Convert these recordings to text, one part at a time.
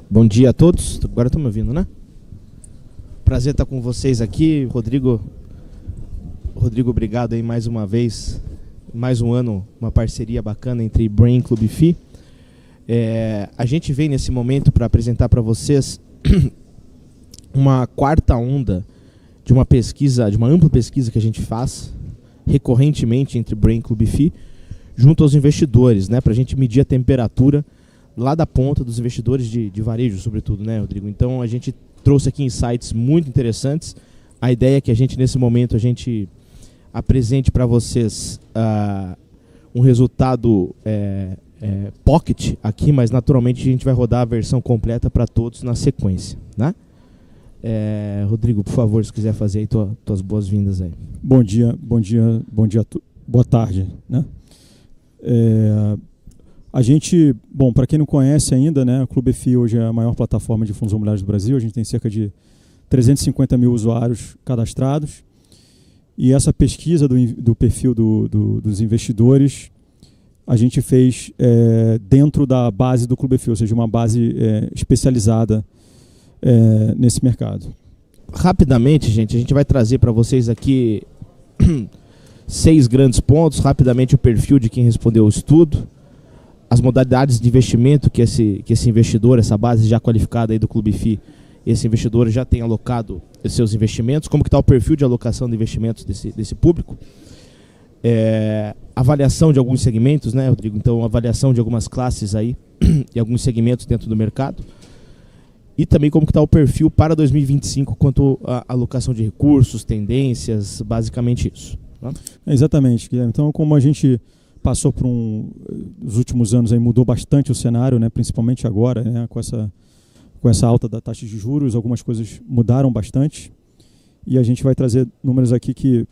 Bom dia a todos. Agora estão me ouvindo, né? Prazer estar com vocês aqui. Rodrigo, obrigado aí mais uma vez. Mais um ano, uma parceria bacana entre Brain Club e FI. A gente vem nesse momento para apresentar para vocês uma quarta onda de uma pesquisa, de uma ampla pesquisa que a gente faz recorrentemente entre Brain Club e FI, junto aos investidores, né? Para a gente medir a temperatura lá da ponta dos investidores de varejo, sobretudo, né, Rodrigo? Então a gente trouxe aqui insights muito interessantes. A ideia é que a gente, nesse momento, a gente apresente para vocês um resultado pocket aqui, mas naturalmente a gente vai rodar a versão completa para todos na sequência, né? Rodrigo, por favor, se quiser fazer aí tuas boas-vindas aí. Bom dia, boa tarde, né? A gente, para quem não conhece ainda, né, o Clube FI hoje é a maior plataforma de fundos imobiliários do Brasil. A gente tem cerca de 350 mil usuários cadastrados. E essa pesquisa do perfil dos investidores, a gente fez dentro da base do Clube FI, ou seja, uma base especializada nesse mercado. Rapidamente, gente, a gente vai trazer para vocês aqui 6 grandes pontos. Rapidamente, o perfil de quem respondeu o estudo, as modalidades de investimento que esse investidor, essa base já qualificada aí do Clube FI, esse investidor já tem alocado os seus investimentos, como que está o perfil de alocação de investimentos desse público, avaliação de alguns segmentos, né, Rodrigo? Então, avaliação de algumas classes aí e alguns segmentos dentro do mercado, e também como que está o perfil para 2025 quanto à alocação de recursos, tendências, basicamente isso. Tá? Exatamente, Guilherme. Então, como a gente passou por os últimos anos aí, mudou bastante o cenário, né, principalmente agora, né, com essa alta da taxa de juros, algumas coisas mudaram bastante, e a gente vai trazer números aqui que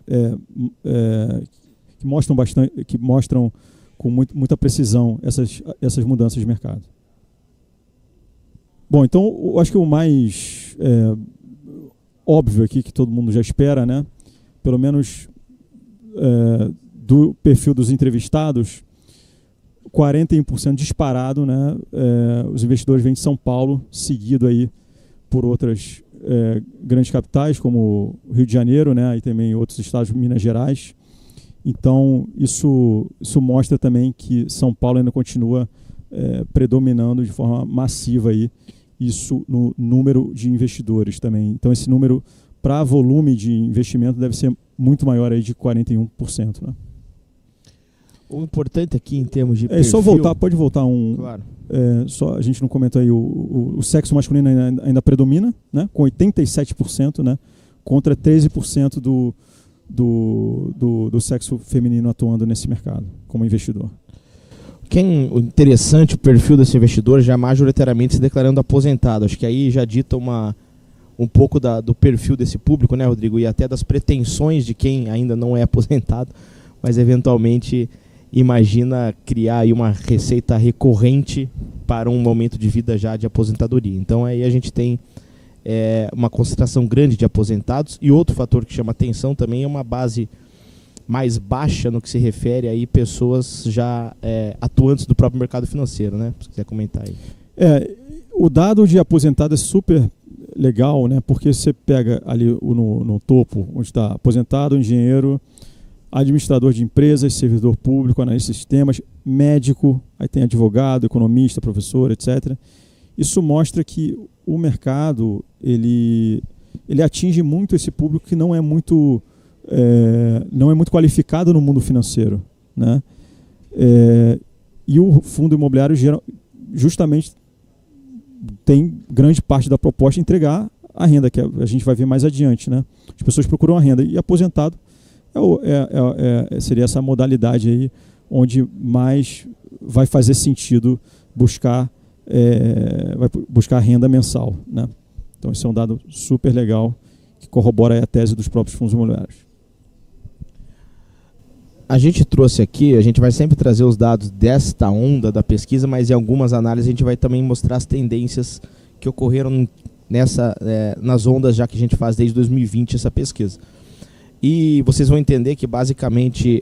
mostram com muita precisão essas mudanças de mercado. Bom, então eu acho que o mais óbvio aqui, que todo mundo já espera, né, pelo menos do perfil dos entrevistados, 41% disparado, né? Os investidores vêm de São Paulo, seguido aí por outras grandes capitais, como Rio de Janeiro, né? E também outros estados de Minas Gerais. Então, isso mostra também que São Paulo ainda continua predominando de forma massiva aí, isso no número de investidores também. Então, esse número, para volume de investimento, deve ser muito maior aí de 41%, né? O importante aqui em termos de perfil... Só pode voltar Claro. A gente não comentou aí, o sexo masculino ainda predomina, né, com 87%, né, contra 13% do sexo feminino atuando nesse mercado, como investidor. O interessante, o perfil desse investidor já majoritariamente se declarando aposentado. Acho que aí já dita um pouco do perfil desse público, né, Rodrigo? E até das pretensões de quem ainda não é aposentado, mas eventualmente imagina criar aí uma receita recorrente para um momento de vida já de aposentadoria. Então aí a gente tem uma concentração grande de aposentados, e outro fator que chama atenção também é uma base mais baixa no que se refere aí pessoas já atuantes do próprio mercado financeiro, né? Se quiser comentar aí. O dado de aposentado é super legal, né? Porque você pega ali no topo, onde está aposentado, engenheiro, administrador de empresas, servidor público, analista de sistemas, médico, aí tem advogado, economista, professor, etc. Isso mostra que o mercado ele atinge muito esse público que não é muito qualificado no mundo financeiro, né? E o fundo imobiliário justamente tem grande parte da proposta entregar a renda, que a gente vai ver mais adiante, né? As pessoas procuram a renda, e aposentado seria essa modalidade aí onde mais vai fazer sentido buscar renda mensal, né? Então esse é um dado super legal que corrobora a tese dos próprios fundos imobiliários. A gente trouxe aqui, a gente vai sempre trazer os dados desta onda da pesquisa, mas em algumas análises a gente vai também mostrar as tendências que ocorreram nas ondas, já que a gente faz desde 2020 essa pesquisa. E vocês vão entender que basicamente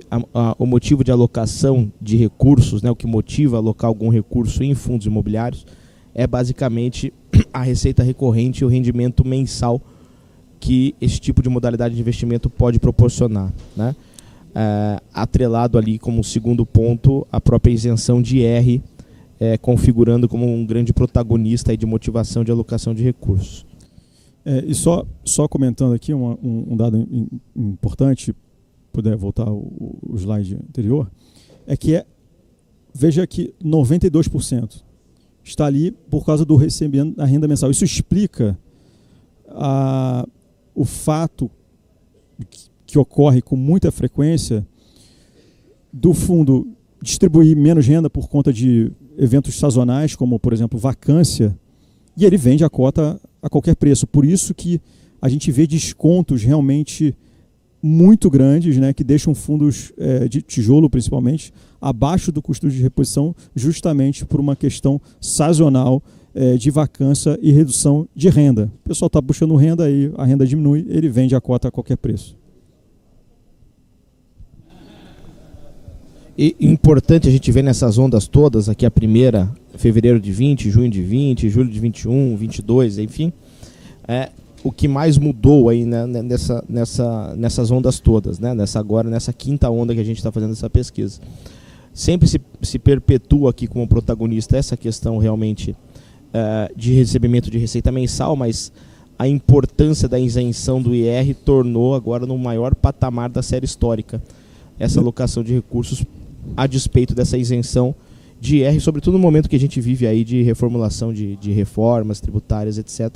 o motivo de alocação de recursos, né, o que motiva a alocar algum recurso em fundos imobiliários, é basicamente a receita recorrente e o rendimento mensal que esse tipo de modalidade de investimento pode proporcionar, né? Atrelado ali como segundo ponto a própria isenção de IR, configurando como um grande protagonista aí de motivação de alocação de recursos. E só comentando aqui um dado importante, puder voltar o slide anterior, veja que 92% está ali por causa do recebimento da renda mensal. Isso explica o fato que ocorre com muita frequência do fundo distribuir menos renda por conta de eventos sazonais, como, por exemplo, vacância, e ele vende a cota a qualquer preço. Por isso que a gente vê descontos realmente muito grandes, né, que deixam fundos de tijolo, principalmente, abaixo do custo de reposição, justamente por uma questão sazonal de vacância e redução de renda. O pessoal está buscando renda, aí a renda diminui, ele vende a cota a qualquer preço. E importante a gente ver nessas ondas todas, aqui a primeira, fevereiro de 20, junho de 20, julho de 21, 22, enfim, o que mais mudou aí, né, nessas ondas todas, né, nessa quinta onda que a gente está fazendo essa pesquisa. Sempre se perpetua aqui como protagonista essa questão realmente de recebimento de receita mensal, mas a importância da isenção do IR tornou agora no maior patamar da série histórica essa alocação de recursos a despeito dessa isenção de IR, sobretudo no momento que a gente vive aí de reformulação de reformas tributárias, etc.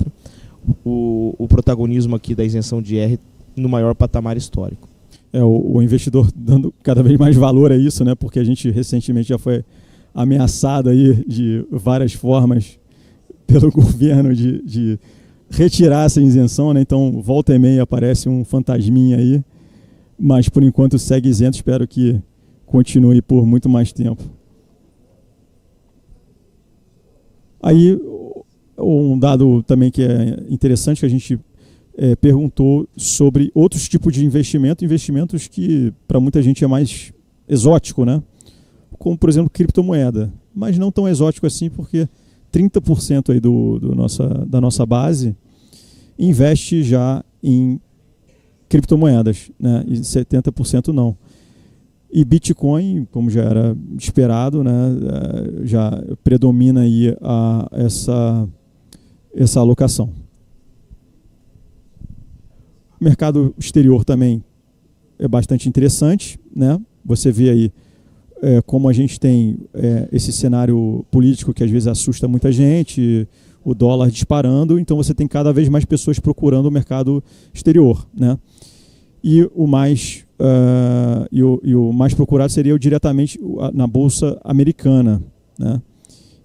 O protagonismo aqui da isenção de IR no maior patamar histórico. O investidor dando cada vez mais valor a isso, né? Porque a gente recentemente já foi ameaçado aí de várias formas pelo governo de retirar essa isenção, né? Então, volta e meia aparece um fantasminha aí, mas por enquanto segue isento, espero que continue por muito mais tempo. Aí, um dado também que é interessante, que a gente perguntou sobre outros tipos de investimentos que para muita gente é mais exótico, né? Como, por exemplo, criptomoeda, mas não tão exótico assim, porque 30% aí da nossa base investe já em criptomoedas, né? E 70% não. E Bitcoin, como já era esperado, né, já predomina aí essa alocação. O mercado exterior também é bastante interessante, né? Você vê aí como a gente tem esse cenário político que às vezes assusta muita gente, o dólar disparando, então você tem cada vez mais pessoas procurando o mercado exterior, né? E o mais procurado seria diretamente na bolsa americana, né?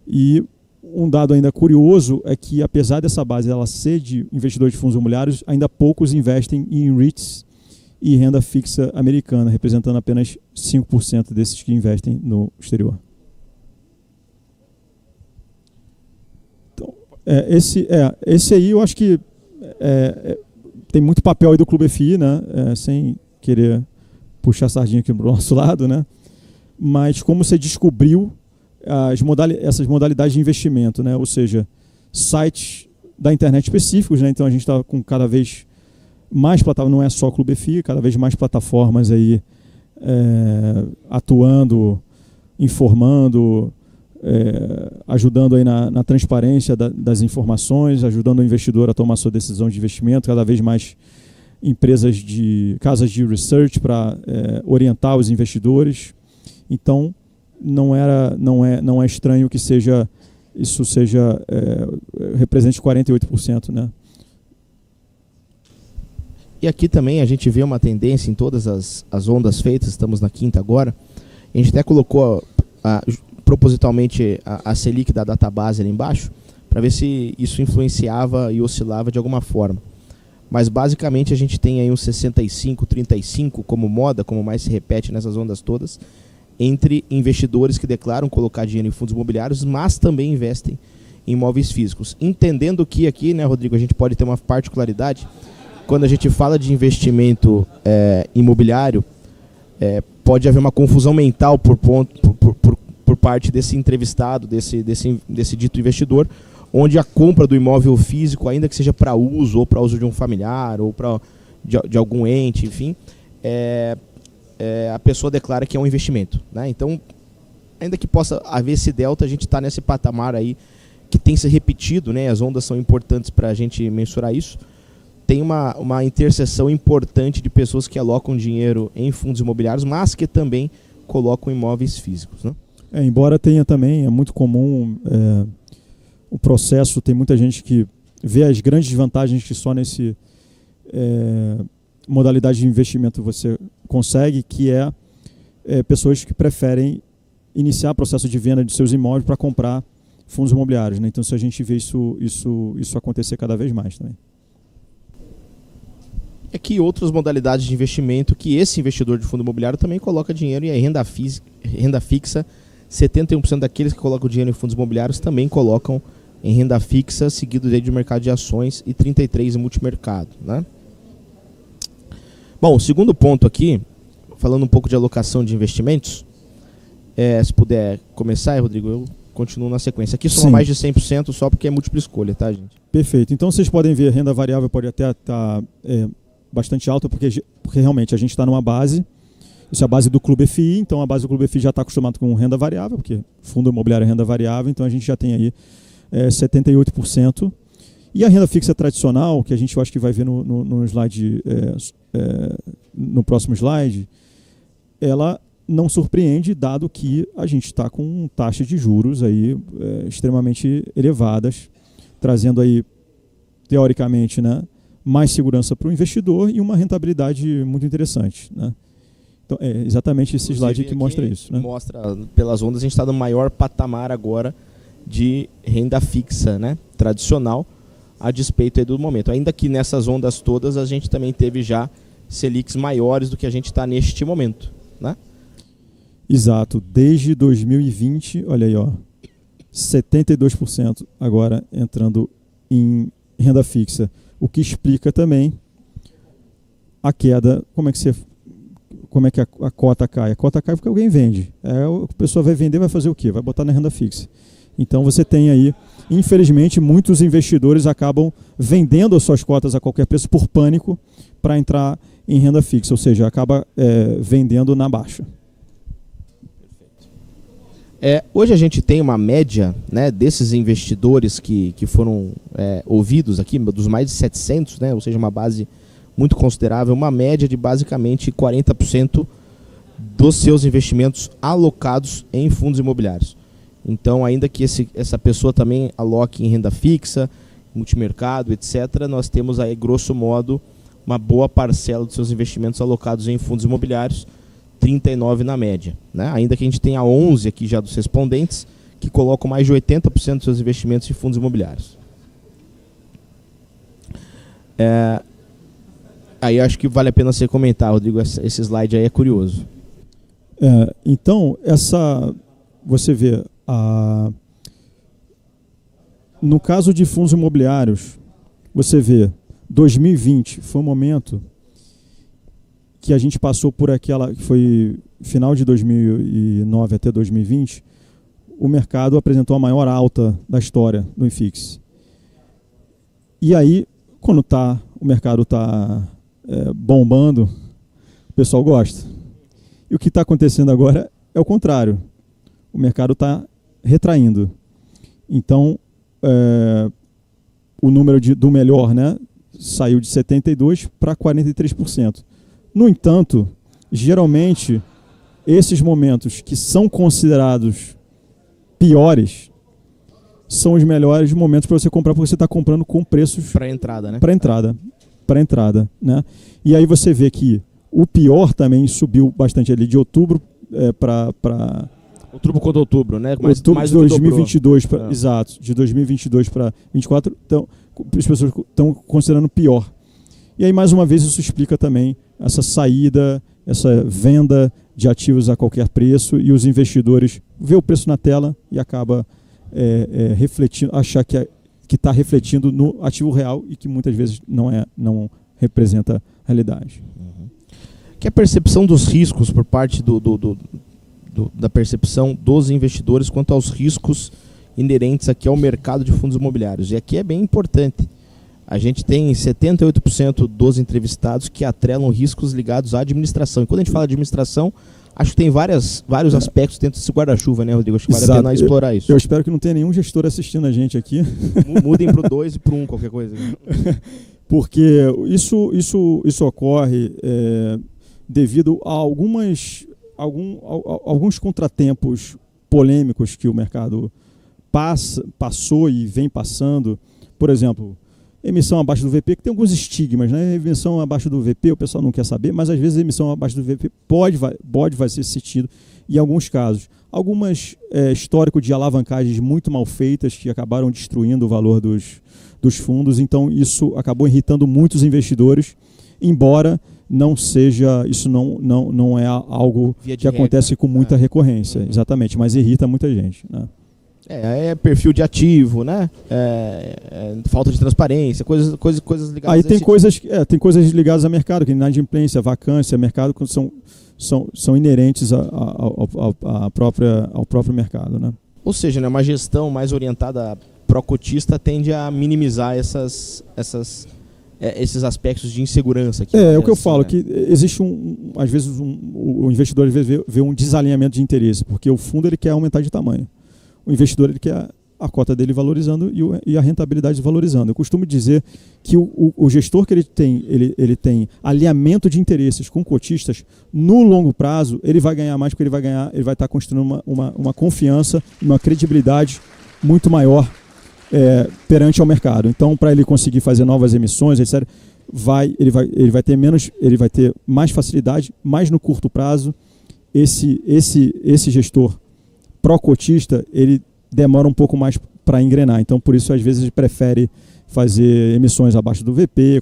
E um dado ainda curioso é que, apesar dessa base ela ser de investidores de fundos imobiliários, ainda poucos investem em REITs e renda fixa americana, representando apenas 5% desses que investem no exterior. Então, esse aí eu acho que tem muito papel aí do Clube FI, né? Sem querer puxar a sardinha aqui para o nosso lado, né? Mas como você descobriu essas modalidades de investimento, né? Ou seja, sites da internet específicos, né? Então a gente está com cada vez mais plataformas, não é só Clube FI, cada vez mais plataformas aí atuando, informando, ajudando aí na transparência das informações, ajudando o investidor a tomar sua decisão de investimento, cada vez mais casas de research para orientar os investidores. Então, não é estranho que isso represente 48%, né? E aqui também a gente vê uma tendência em todas as ondas feitas, estamos na quinta agora. A gente até colocou propositalmente a Selic da database ali embaixo, para ver se isso influenciava e oscilava de alguma forma. Mas basicamente a gente tem aí uns 65, 35 como moda, como mais se repete nessas ondas todas, entre investidores que declaram colocar dinheiro em fundos imobiliários, mas também investem em imóveis físicos. Entendendo que aqui, né, Rodrigo, a gente pode ter uma particularidade, quando a gente fala de investimento imobiliário, pode haver uma confusão mental por parte desse entrevistado, desse dito investidor, onde a compra do imóvel físico, ainda que seja para uso, ou para uso de um familiar, ou de algum ente, enfim, a pessoa declara que é um investimento, né? Então, ainda que possa haver esse delta, a gente está nesse patamar aí que tem se repetido, né? As ondas são importantes para a gente mensurar isso. Tem uma interseção importante de pessoas que alocam dinheiro em fundos imobiliários, mas que também colocam imóveis físicos, né? Embora tenha também, é muito comum o processo, tem muita gente que vê as grandes vantagens que só nesse modalidade de investimento você consegue, que pessoas que preferem iniciar o processo de venda de seus imóveis para comprar fundos imobiliários, né? Então, se a gente vê isso acontecer cada vez mais também. É que outras modalidades de investimento que esse investidor de fundo imobiliário também coloca dinheiro, e a renda fixa, 71% daqueles que colocam dinheiro em fundos imobiliários também colocam em renda fixa, seguido de mercado de ações, e 33% em multimercado, né? Bom, o segundo ponto aqui, falando um pouco de alocação de investimentos, se puder começar, Rodrigo, eu continuo na sequência. Aqui soma mais de 100% só porque é múltipla escolha, tá, gente? Perfeito. Então vocês podem ver, a renda variável pode até estar bastante alta, porque realmente a gente está numa base, isso é a base do Clube FI, então a base do Clube FI já está acostumado com renda variável, porque fundo imobiliário é renda variável, então a gente já tem aí 78%. E a renda fixa tradicional, que a gente, eu acho que vai ver no slide, no próximo slide, ela não surpreende, dado que a gente está com taxas de juros aí, extremamente elevadas, trazendo aí, teoricamente, né, mais segurança para o investidor e uma rentabilidade muito interessante, né? Então, é exatamente esse slide que mostra isso, né? Mostra, pelas ondas, a gente está no maior patamar agora de renda fixa, né, tradicional, a despeito aí do momento. Ainda que nessas ondas todas a gente também teve já Selics maiores do que a gente está neste momento, né? Exato. Desde 2020, olha aí, ó, 72% agora entrando em renda fixa. O que explica também a queda. Como é que a cota cai? A cota cai porque alguém vende. A pessoa vai vender, vai fazer o quê? Vai botar na renda fixa. Então você tem aí, infelizmente, muitos investidores acabam vendendo as suas cotas a qualquer preço por pânico para entrar em renda fixa, ou seja, acaba vendendo na baixa. Hoje a gente tem uma média, né, desses investidores que foram ouvidos aqui, dos mais de 700, né, ou seja, uma base muito considerável, uma média de basicamente 40% dos seus investimentos alocados em fundos imobiliários. Então, ainda que essa pessoa também aloque em renda fixa, multimercado, etc., nós temos aí, grosso modo, uma boa parcela dos seus investimentos alocados em fundos imobiliários, 39% na média, né? Ainda que a gente tenha 11 aqui já dos respondentes que colocam mais de 80% dos seus investimentos em fundos imobiliários. Aí acho que vale a pena você comentar, Rodrigo, esse slide aí é curioso. Então, você vê, no caso de fundos imobiliários, você vê, 2020 foi um momento que a gente passou por aquela, que foi final de 2009 até 2020, o mercado apresentou a maior alta da história do IFIX. E aí, quando o mercado está bombando, o pessoal gosta. E o que está acontecendo agora é o contrário. O mercado está retraindo. Então, o número do melhor, né, saiu de 72% para 43%. No entanto, geralmente, esses momentos que são considerados piores são os melhores momentos para você comprar, porque você está comprando com preços para entrada, né? Para entrada, né? E aí você vê que o pior também subiu bastante ali de outubro para outubro contra outubro, né? Mais de 2022 exato, de 2022 para 2024, então as pessoas estão considerando pior. E aí, mais uma vez, isso explica também essa saída, essa venda de ativos a qualquer preço, e os investidores vê o preço na tela e acaba refletindo, achar que está refletindo no ativo real e que muitas vezes não representa a realidade. Uhum. Que a percepção dos riscos por parte da percepção dos investidores quanto aos riscos inerentes aqui ao mercado de fundos imobiliários. E aqui é bem importante. A gente tem 78% dos entrevistados que atrelam riscos ligados à administração. E quando a gente fala de administração, acho que tem vários aspectos dentro desse guarda-chuva, né, Rodrigo? Acho que vale a pena explorar isso. Eu espero que não tenha nenhum gestor assistindo a gente aqui. Mudem para o 2 e para o 1, qualquer coisa. Porque isso ocorre devido a alguns contratempos polêmicos que o mercado passou e vem passando. Por exemplo, emissão abaixo do VP, que tem alguns estigmas, né? Emissão abaixo do VP, o pessoal não quer saber, mas às vezes a emissão abaixo do VP vai ser sentido em alguns casos. Algumas histórico de alavancagens muito mal feitas que acabaram destruindo o valor dos fundos, então isso acabou irritando muitos investidores, embora não seja, isso não é algo que acontece com muita recorrência, exatamente, mas irrita muita gente, né? É perfil de ativo, né? Falta de transparência, coisas ligadas. Aí tem coisas ligadas ao mercado, que inadimplência, vacância, mercado são inerentes ao próprio mercado, né? Ou seja, né, uma gestão mais orientada pró-cotista tende a minimizar esses aspectos de insegurança. É o que eu falo, que existe às vezes o investidor às vezes vê um desalinhamento de interesse, porque o fundo ele quer aumentar de tamanho. O investidor ele quer a cota dele valorizando e a rentabilidade valorizando. Eu costumo dizer que o gestor que ele tem alinhamento de interesses com cotistas, no longo prazo, ele vai ganhar mais, porque ele vai estar construindo uma confiança, uma credibilidade muito maior perante ao mercado. Então, para ele conseguir fazer novas emissões, etc., ele vai ter mais facilidade, mais no curto prazo. Esse gestor pró-cotista, ele demora um pouco mais para engrenar. Então, por isso, às vezes, ele prefere fazer emissões abaixo do VP,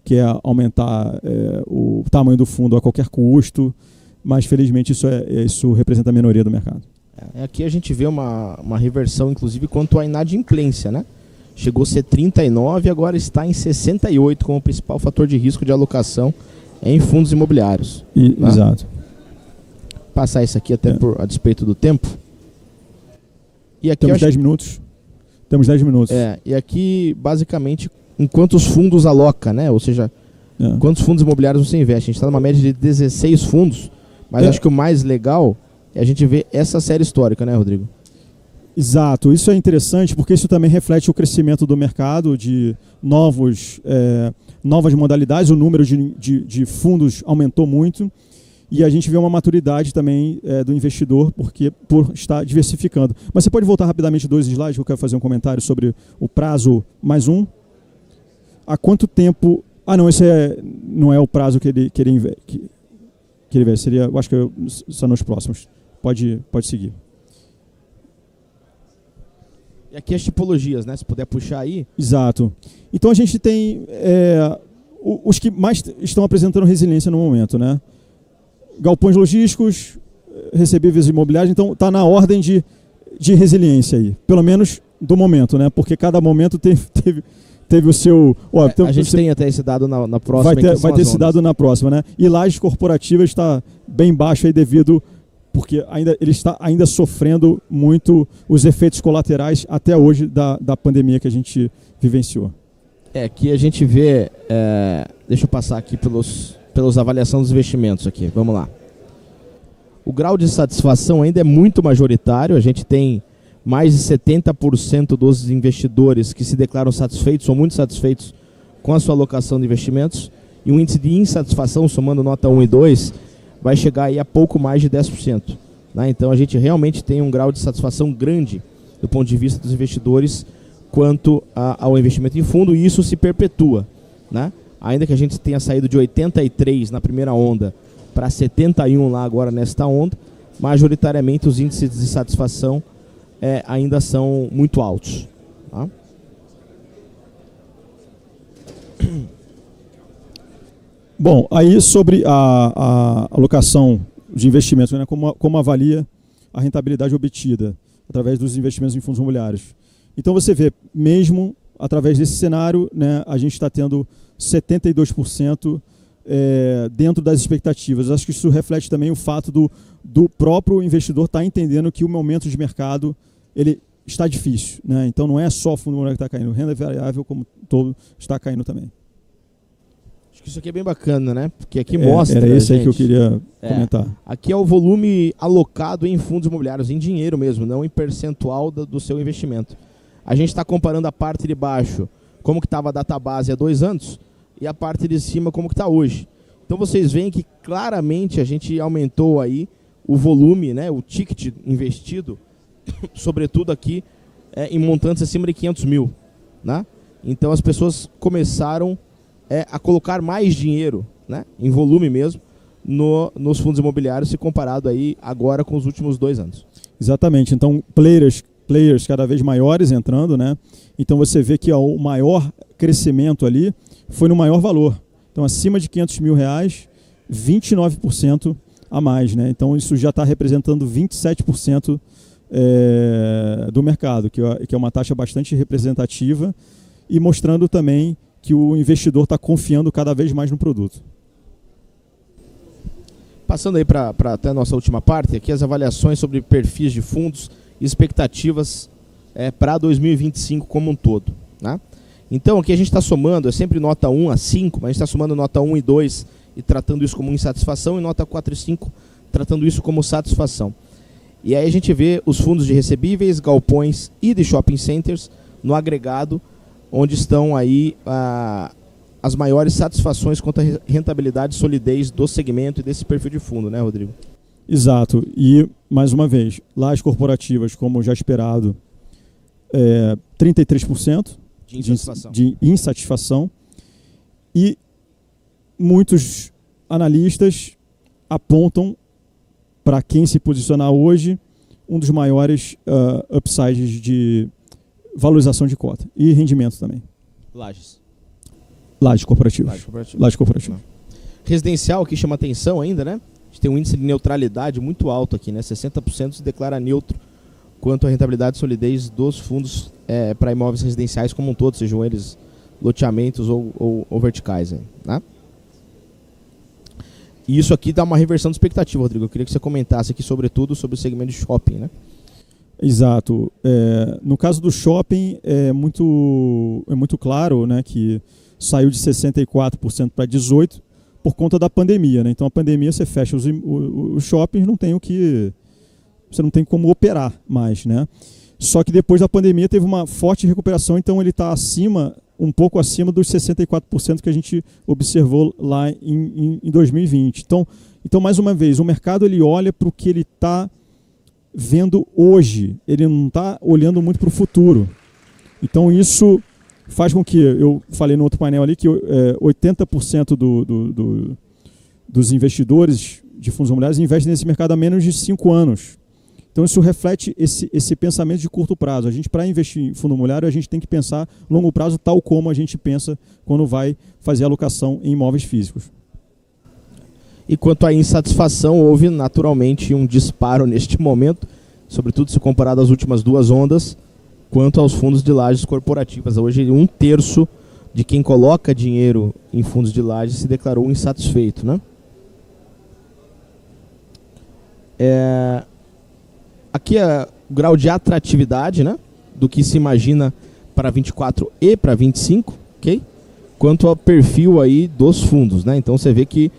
quer aumentar o tamanho do fundo a qualquer custo, mas, felizmente, isso representa a minoria do mercado. Aqui a gente vê uma reversão, inclusive, quanto à inadimplência, né? Chegou a ser 39, agora está em 68 como principal fator de risco de alocação em fundos imobiliários. Tá? Exato. Passar isso aqui até a despeito do tempo. E aqui Temos 10 minutos. Temos 10 minutos. E aqui, basicamente, em quantos fundos aloca, né? Ou seja, quantos fundos imobiliários você investe. A gente está numa média de 16 fundos, mas acho que o mais legal é a gente ver essa série histórica, né, Rodrigo? Exato. Isso é interessante porque isso também reflete o crescimento do mercado de novas modalidades. O número de fundos aumentou muito. E a gente vê uma maturidade também do investidor por estar diversificando. Mas você pode voltar rapidamente 2 slides, que eu quero fazer um comentário sobre o prazo mais um. Há quanto tempo... não, esse não é o prazo que ele investe. Seria, eu acho que são nos próximos. Pode seguir. E aqui as tipologias, né? Se puder puxar aí. Exato. Então a gente tem os que mais estão apresentando resiliência no momento, né? Galpões logísticos, recebíveis imobiliários, então está na ordem de resiliência aí, pelo menos do momento, né? Porque cada momento teve o seu... a gente tem até esse dado na próxima. Vai ter esse dado na próxima, né? E lajes corporativas está bem baixo aí porque ele está ainda sofrendo muito os efeitos colaterais até hoje da pandemia que a gente vivenciou. Aqui a gente vê... deixa eu passar aqui pelos avaliação dos investimentos aqui. Vamos lá. O grau de satisfação ainda é muito majoritário. A gente tem mais de 70% dos investidores que se declaram satisfeitos ou muito satisfeitos com a sua alocação de investimentos. E o índice de insatisfação, somando nota 1 e 2, vai chegar aí a pouco mais de 10%. Né? Então a gente realmente tem um grau de satisfação grande do ponto de vista dos investidores quanto ao investimento em fundo, e isso se perpetua, né? Ainda que a gente tenha saído de 83 na primeira onda para 71 lá agora nesta onda, majoritariamente os índices de satisfação ainda são muito altos. Tá? Bom, aí sobre a alocação de investimentos, né, como avalia a rentabilidade obtida através dos investimentos em fundos imobiliários. Então você vê, mesmo através desse cenário, né, a gente está tendo 72% dentro das expectativas. Acho que isso reflete também o fato do próprio investidor estar entendendo que o momento de mercado ele está difícil, né? Então não é só o fundo imobiliário que está caindo, renda variável como todo está caindo também. Acho que isso aqui é bem bacana, né? Porque aqui mostra... Era esse aí que eu queria comentar. Aqui é o volume alocado em fundos imobiliários, em dinheiro mesmo, não em percentual do seu investimento. A gente está comparando a parte de baixo, como que estava a database há 2 anos, e a parte de cima como que está hoje. Então vocês veem que claramente a gente aumentou aí o volume, né, o ticket investido, sobretudo aqui em montantes acima de 500 mil. Né? Então as pessoas começaram a colocar mais dinheiro, né, em volume mesmo, nos fundos imobiliários, se comparado aí agora com os últimos 2 anos. Exatamente. Então players cada vez maiores entrando, né? Então você vê que o maior crescimento ali foi no maior valor. Então acima de R$500 mil, 29% a mais, né? Então isso já está representando 27% do mercado, que é uma taxa bastante representativa e mostrando também que o investidor está confiando cada vez mais no produto. Passando aí para até a nossa última parte, aqui as avaliações sobre perfis de fundos e expectativas para 2025 como um todo. Né? Então aqui a gente está somando, é sempre nota 1 a 5, mas a gente está somando nota 1 e 2 e tratando isso como insatisfação, e nota 4 e 5 tratando isso como satisfação. E aí a gente vê os fundos de recebíveis, galpões e de shopping centers no agregado, onde estão aí as maiores satisfações quanto à rentabilidade e solidez do segmento e desse perfil de fundo, né, Rodrigo? Exato. E, mais uma vez, lajes corporativas, como já esperado, 33% de insatisfação. E muitos analistas apontam para quem se posicionar hoje um dos maiores upsides de valorização de cota e rendimento também. Lajes Corporativas. Laje corporativa. Residencial aqui chama atenção ainda, né? A gente tem um índice de neutralidade muito alto aqui, né? 60% se declara neutro quanto à rentabilidade e solidez dos fundos para imóveis residenciais como um todo, sejam eles loteamentos ou verticais. Né? E isso aqui dá uma reversão de expectativa, Rodrigo. Eu queria que você comentasse aqui, sobretudo, sobre o segmento de shopping, né? Exato. No caso do shopping, é muito claro, né, que saiu de 64% para 18% por conta da pandemia. Né? Então, a pandemia, você fecha os shoppings, você não tem como operar mais. Né? Só que depois da pandemia teve uma forte recuperação, então ele está um pouco acima dos 64% que a gente observou lá em 2020. Então, mais uma vez, o mercado ele olha para o que ele está vendo hoje, ele não está olhando muito para o futuro. Então isso faz com que, eu falei no outro painel ali, que 80% dos investidores de fundos imobiliários investem nesse mercado há menos de 5 anos. Então isso reflete esse pensamento de curto prazo. A gente, para investir em fundo imobiliário, a gente tem que pensar longo prazo, tal como a gente pensa quando vai fazer alocação em imóveis físicos. E quanto à insatisfação, houve naturalmente um disparo neste momento, sobretudo se comparado às últimas 2 ondas, quanto aos fundos de lajes corporativas. Hoje, 1/3 de quem coloca dinheiro em fundos de lajes se declarou insatisfeito. Né? Aqui é o grau de atratividade, né, do que se imagina para 24 e para 25, ok? Quanto ao perfil aí dos fundos. Né? Então você vê que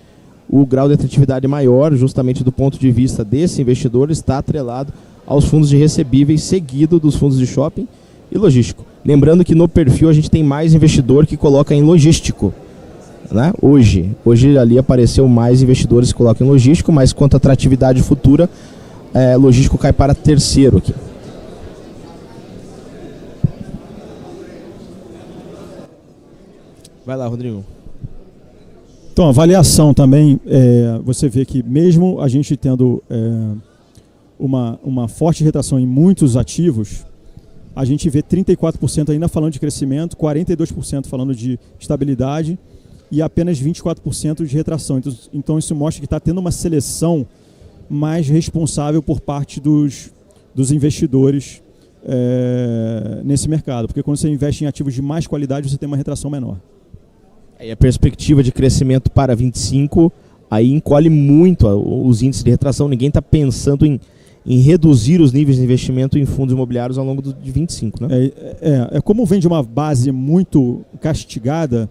o grau de atratividade maior, justamente do ponto de vista desse investidor, está atrelado aos fundos de recebíveis, seguido dos fundos de shopping e logístico. Lembrando que no perfil a gente tem mais investidor que coloca em logístico. Né? Hoje ali apareceu mais investidores que colocam em logístico, mas quanto à atratividade futura, logístico cai para 3º aqui. Vai lá, Rodrigo. Então, a avaliação também, você vê que mesmo a gente tendo uma forte retração em muitos ativos, a gente vê 34% ainda falando de crescimento, 42% falando de estabilidade e apenas 24% de retração. Então isso mostra que está tendo uma seleção mais responsável por parte dos investidores nesse mercado, porque quando você investe em ativos de mais qualidade, você tem uma retração menor. E a perspectiva de crescimento para 25 aí encolhe muito os índices de retração. Ninguém está pensando em em reduzir os níveis de investimento em fundos imobiliários ao longo de 25, né? Como vem de uma base muito castigada,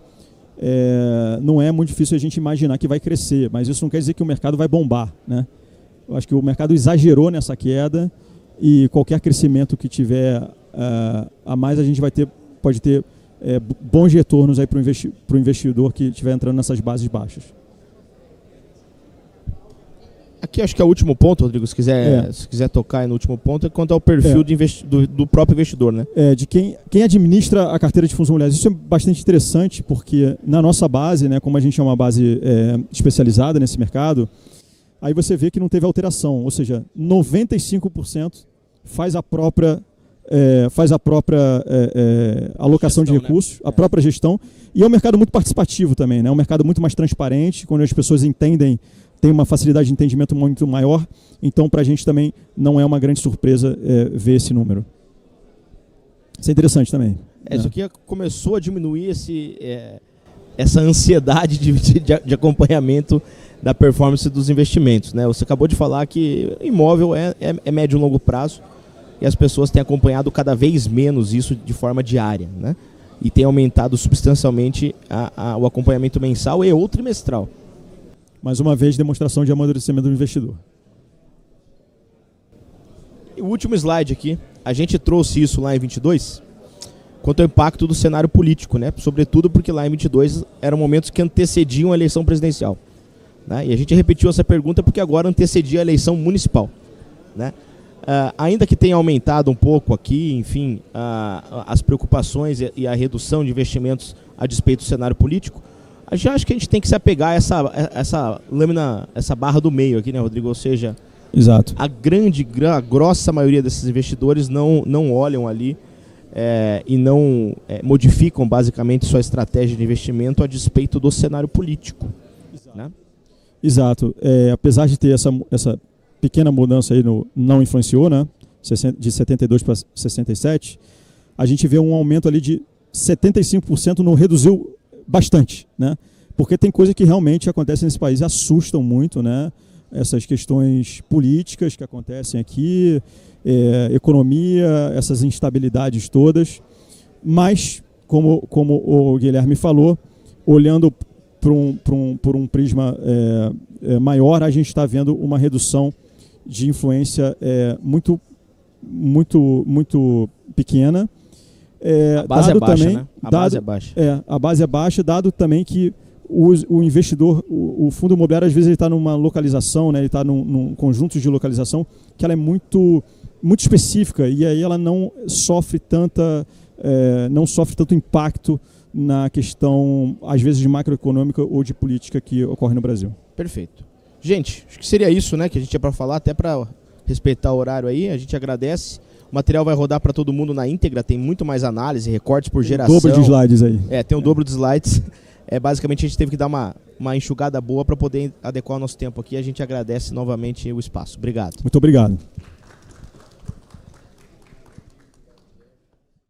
não é muito difícil a gente imaginar que vai crescer, mas isso não quer dizer que o mercado vai bombar, né? Eu acho que o mercado exagerou nessa queda e qualquer crescimento que tiver a mais, a gente pode ter bons retornos aí para o investidor que estiver entrando nessas bases baixas. Aqui acho que é o último ponto, Rodrigo, se quiser tocar aí no último ponto, é quanto ao perfil do próprio investidor, né? De quem administra a carteira de fundos imobiliários. Isso é bastante interessante, porque na nossa base, né, como a gente é uma base especializada nesse mercado, aí você vê que não teve alteração, ou seja, 95% faz a própria alocação de recursos, né? A própria gestão, e é um mercado muito participativo também, né? É um mercado muito mais transparente, quando as pessoas entendem, tem uma facilidade de entendimento muito maior, então para a gente também não é uma grande surpresa ver esse número. Isso é interessante também. Isso aqui começou a diminuir essa ansiedade de acompanhamento da performance dos investimentos, né? Você acabou de falar que imóvel é médio e longo prazo e as pessoas têm acompanhado cada vez menos isso de forma diária, né? E tem aumentado substancialmente o acompanhamento mensal e ou trimestral. Mais uma vez, demonstração de amadurecimento do investidor. E o último slide aqui, a gente trouxe isso lá em 22, quanto ao impacto do cenário político, né? Sobretudo porque lá em 22 eram momentos que antecediam a eleição presidencial, né? E a gente repetiu essa pergunta porque agora antecedia a eleição municipal, né? Ainda que tenha aumentado um pouco aqui, enfim, as preocupações e a redução de investimentos a despeito do cenário político, acho que a gente tem que se apegar a essa lâmina, essa barra do meio aqui, né, Rodrigo? Ou seja, exato. A grossa maioria desses investidores não olham ali e não modificam basicamente sua estratégia de investimento a despeito do cenário político. Exato. Né? Exato. Apesar de ter essa pequena mudança aí não influenciou, né? De 72 para 67, a gente vê um aumento ali de 75% no reduziu bastante, né? Porque tem coisa que realmente acontece nesse país e assustam muito, né? Essas questões políticas que acontecem aqui, economia, essas instabilidades todas. Mas, como o Guilherme falou, olhando por um prisma maior, a gente está vendo uma redução de influência muito pequena. A base é baixa, né? Base é baixa. A base é baixa, dado também que o investidor, o fundo imobiliário, às vezes ele está numa localização, né? Ele está num conjunto de localização que ela é muito específica e aí ela não sofre tanto impacto na questão, às vezes, de macroeconômica ou de política que ocorre no Brasil. Perfeito. Gente, acho que seria isso, né, que a gente tinha para falar, até para respeitar o horário aí. A gente agradece. O material vai rodar para todo mundo na íntegra, tem muito mais análise, recortes por geração. Dobro de slides aí. Tem um dobro de slides. Basicamente, a gente teve que dar uma enxugada boa para poder adequar o nosso tempo aqui. A gente agradece novamente o espaço. Obrigado. Muito obrigado.